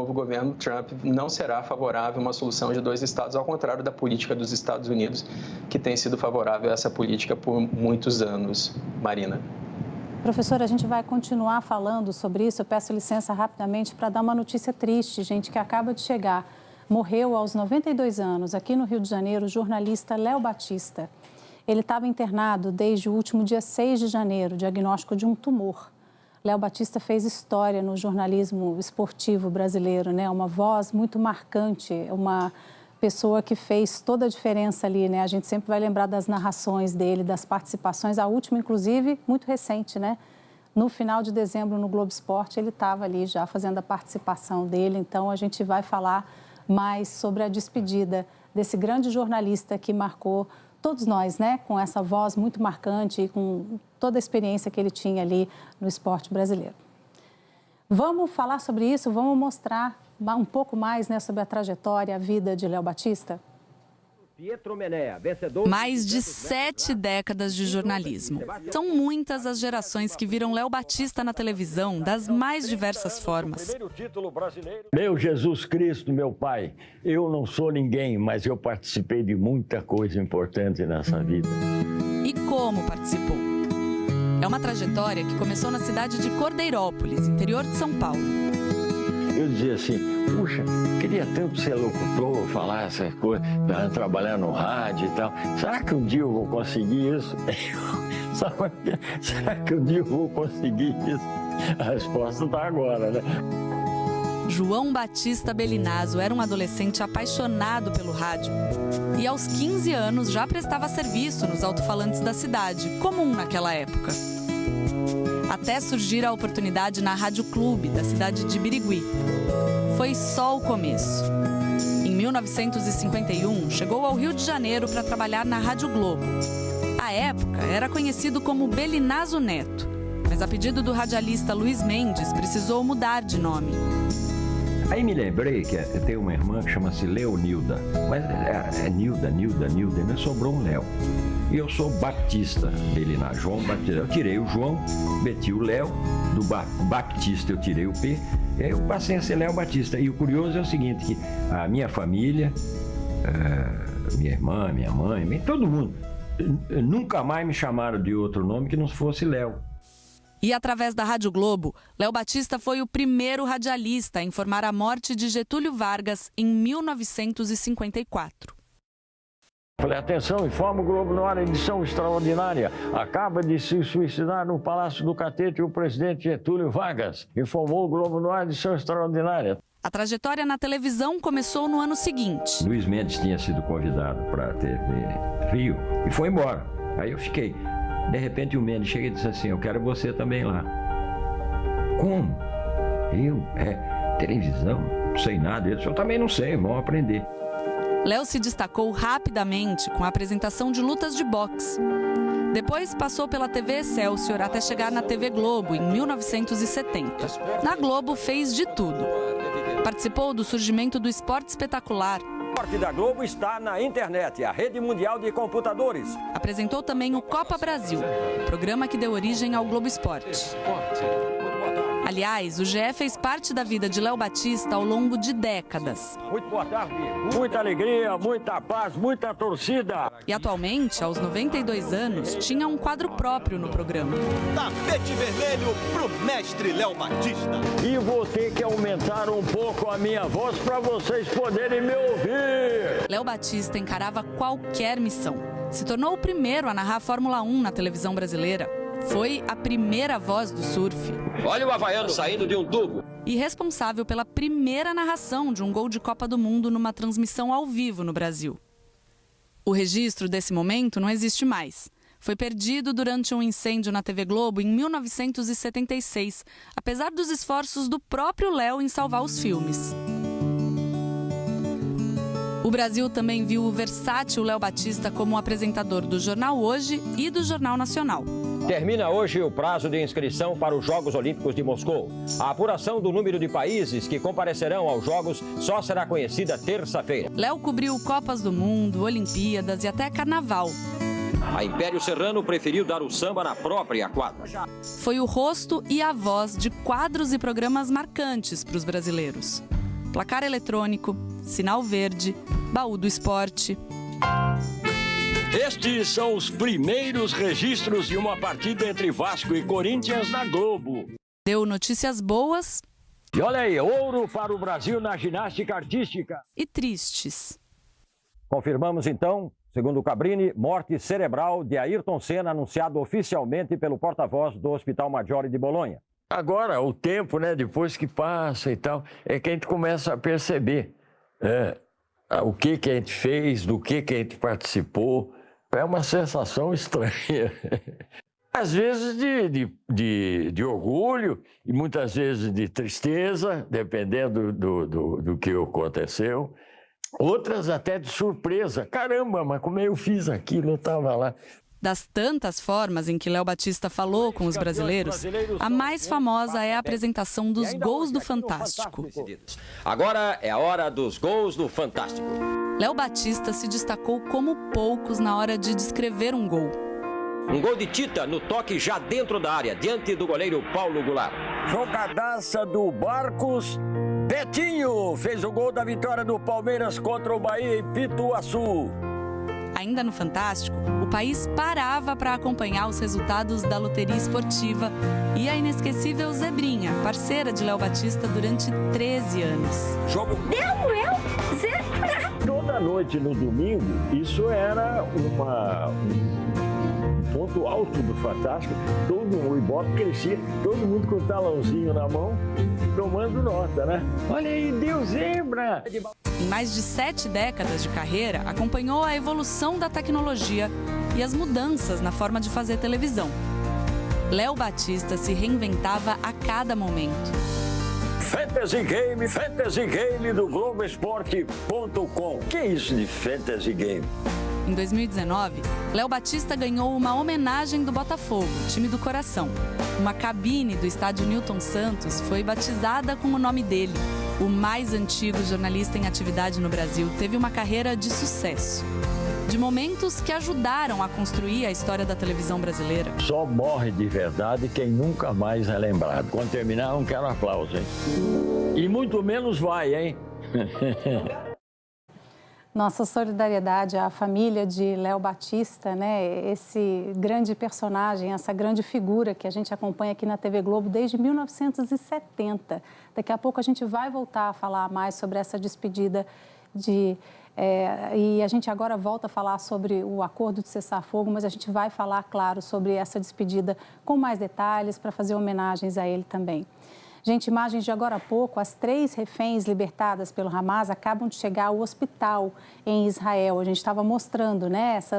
novo governo Trump não será favorável a uma solução de 2 estados, ao contrário da política dos Estados Unidos, que tem sido favorável a essa política por muitos anos. Marina. Professora, a gente vai continuar falando sobre isso. Eu peço licença rapidamente para dar uma notícia triste, gente, que acaba de chegar. Morreu aos 92 anos, aqui no Rio de Janeiro, o jornalista Léo Batista. Ele estava internado desde o último dia 6 de janeiro, diagnóstico de um tumor. Léo Batista fez história no jornalismo esportivo brasileiro, né? Uma voz muito marcante, uma pessoa que fez toda a diferença ali, né? A gente sempre vai lembrar das narrações dele, das participações, a última, inclusive, muito recente, né? No final de dezembro, no Globo Esporte, ele estava ali já fazendo a participação dele. Então, a gente vai falar mais sobre a despedida desse grande jornalista que marcou todos nós, né? Com essa voz muito marcante e com toda a experiência que ele tinha ali no esporte brasileiro. Vamos falar sobre isso, vamos mostrar um pouco mais, né, sobre a trajetória, a vida de Léo Batista? Mais de 7 décadas de jornalismo. São muitas as gerações que viram Léo Batista na televisão das mais diversas formas. Meu Jesus Cristo, meu Pai, eu não sou ninguém, mas eu participei de muita coisa importante nessa vida. E como participou? É uma trajetória que começou na cidade de Cordeirópolis, interior de São Paulo. Eu dizia assim, puxa, queria tanto ser locutor, falar essas coisas, trabalhar no rádio e tal. Será que um dia eu vou conseguir isso? Será que um dia eu vou conseguir isso? A resposta está agora, né? João Batista Belinazzo era um adolescente apaixonado pelo rádio. E aos 15 anos já prestava serviço nos alto-falantes da cidade, comum naquela época. Até surgir a oportunidade na Rádio Clube, da cidade de Birigui. Foi só o começo. Em 1951, chegou ao Rio de Janeiro para trabalhar na Rádio Globo. À época, era conhecido como Belinazzo Neto, mas a pedido do radialista Luiz Mendes, precisou mudar de nome. Aí me lembrei que tem uma irmã que chama-se Leonilda, mas é Nilda, me sobrou um Léo. E eu sou Batista, Belinazzo, João Batista. Eu tirei o João, meti o Léo, do Batista eu tirei o P, e aí eu passei a ser Léo Batista. E o curioso é o seguinte, que a minha família, minha irmã, minha mãe, todo mundo, nunca mais me chamaram de outro nome que não fosse Léo. E através da Rádio Globo, Léo Batista foi o primeiro radialista a informar a morte de Getúlio Vargas em 1954. Falei, atenção, informa o Globo no ar, edição extraordinária. Acaba de se suicidar no Palácio do Catete o presidente Getúlio Vargas. Informou o Globo no ar, edição extraordinária. A trajetória na televisão começou no ano seguinte. Luiz Mendes tinha sido convidado para a TV Rio e foi embora. Aí eu fiquei. De repente o Mendes chega e disse assim, eu quero você também lá. Como? Eu? Televisão? Não sei nada. Eu disse, eu também não sei, vamos aprender. Léo se destacou rapidamente com a apresentação de lutas de boxe. Depois passou pela TV Excelsior até chegar na TV Globo em 1970. Na Globo fez de tudo. Participou do surgimento do esporte espetacular. O esporte da Globo está na internet, a rede mundial de computadores. Apresentou também o Copa Brasil, programa que deu origem ao Globo Esporte. Aliás, o GE fez parte da vida de Léo Batista ao longo de décadas. Muito boa tarde, muita alegria, muita paz, muita torcida. E atualmente, aos 92 anos, tinha um quadro próprio no programa. Tapete vermelho pro mestre Léo Batista. E vou ter que aumentar um pouco a minha voz para vocês poderem me ouvir. Léo Batista encarava qualquer missão. Se tornou o primeiro a narrar a Fórmula 1 na televisão brasileira. Foi a primeira voz do surf. Olha o havaiano saindo de um tubo. E responsável pela primeira narração de um gol de Copa do Mundo numa transmissão ao vivo no Brasil. O registro desse momento não existe mais. Foi perdido durante um incêndio na TV Globo em 1976, apesar dos esforços do próprio Léo em salvar os filmes. O Brasil também viu o versátil Léo Batista como apresentador do Jornal Hoje e do Jornal Nacional. Termina hoje o prazo de inscrição para os Jogos Olímpicos de Moscou. A apuração do número de países que comparecerão aos Jogos só será conhecida terça-feira. Léo cobriu Copas do Mundo, Olimpíadas e até Carnaval. A Império Serrano preferiu dar o samba na própria quadra. Foi o rosto e a voz de quadros e programas marcantes para os brasileiros. placar eletrônico, sinal verde, baú do esporte. Estes são os primeiros registros de uma partida entre Vasco e Corinthians na Globo. Deu notícias boas. E olha aí, ouro para o Brasil na ginástica artística. E tristes. Confirmamos então, segundo o Cabrini, morte cerebral de Ayrton Senna, anunciado oficialmente pelo porta-voz do Hospital Maggiore de Bolonha. Agora, o tempo, né, depois que passa e tal, é que a gente começa a perceber o que a gente fez, do que a gente participou. É uma sensação estranha. Às vezes de orgulho e muitas vezes de tristeza, dependendo do que aconteceu. Outras até de surpresa. Caramba, mas como eu fiz aquilo, eu estava lá. Das tantas formas em que Léo Batista falou com os brasileiros, a mais famosa é a apresentação dos gols do Fantástico. Agora é a hora dos gols do Fantástico. Léo Batista se destacou como poucos na hora de descrever um gol. Um gol de Tita no toque já dentro da área, diante do goleiro Paulo Goulart. Jogadaça do Barcos. Betinho fez o gol da vitória do Palmeiras contra o Bahia em Pituaçu. Ainda no Fantástico, o país parava para acompanhar os resultados da loteria esportiva e a inesquecível Zebrinha, parceira de Léo Batista durante 13 anos. Jogo. Toda noite no domingo, isso era um ponto alto do Fantástico. O Ibope crescia, todo mundo com o talãozinho na mão, tomando nota, né? Olha aí, deu zebra! Em mais de 7 décadas de carreira, acompanhou a evolução da tecnologia e as mudanças na forma de fazer televisão. Léo Batista se reinventava a cada momento. Fantasy Game do Globoesporte.com. Que é isso de Fantasy Game? Em 2019, Léo Batista ganhou uma homenagem do Botafogo, time do coração. Uma cabine do estádio Newton Santos foi batizada com o nome dele. O mais antigo jornalista em atividade no Brasil teve uma carreira de sucesso. De momentos que ajudaram a construir a história da televisão brasileira. Só morre de verdade quem nunca mais é lembrado. Quando terminar, não quero aplauso, hein? E muito menos vai, hein? Nossa solidariedade à família de Léo Batista, né? Esse grande personagem, essa grande figura que a gente acompanha aqui na TV Globo desde 1970. Daqui a pouco a gente vai voltar a falar mais sobre essa despedida e a gente agora volta a falar sobre o acordo de cessar-fogo, mas a gente vai falar, claro, sobre essa despedida com mais detalhes para fazer homenagens a ele também. Gente, imagens de agora há pouco, as 3 reféns libertadas pelo Hamas acabam de chegar ao hospital em Israel. A gente estava mostrando, né, essas